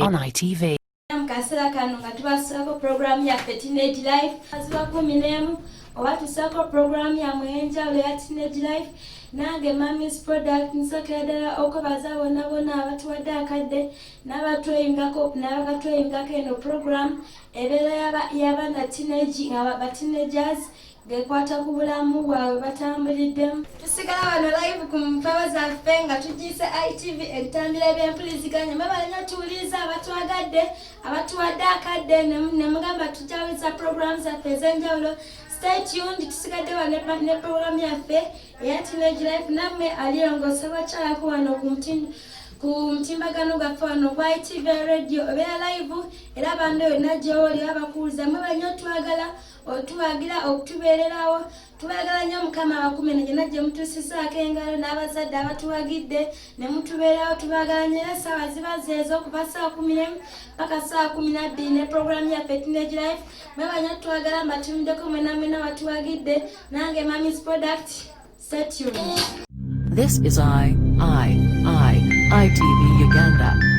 on EyeTV. Mukasera kano nga tubasako program ya Teenage Life aziba 11 oba tusako program ya mwenjawulo ya Teenage Life nange Mami's Product nsokera ddala okubaza bonna abatuwadde akadde n'abatweyungako n'abakatweyungako eno program ebeera y'abaana teenage nga teenagers gekwata ku bulamu bwabwe batambuliddemu. Tusigala wano live ku mpewo zaffe nga tugiise EyeTV ebitambiro eby'empuliziganya mwebalina tuwuliriza abatuwadde akadde ne mugamba tujawiza program zaffe ez'enjawulo. Stay tuned, tusigadde wano ne program yaffe eya Teenage Life nammwe aliyongosebwa kyalako wano ku mutimbagano gaffe wano ku EyeTV radio obeera live era bando yonna gy'oli abakuuliza mwebalina otuwagira okutubeererawo tubagala nnyo mukama abakume nagyena gye mutuusisaako engalo n'abazadde abatuwagidde ne mutubeerawo tubagala nnyo era essaawa ziba zeezo okuva saa 10 paka saa 12 ne program yaffe Teenage Life mwebalina tuwagala mbatumiddeko mwenna batuwagidde nange Mami's Product. Stay tuned. This is EyeTV Uganda.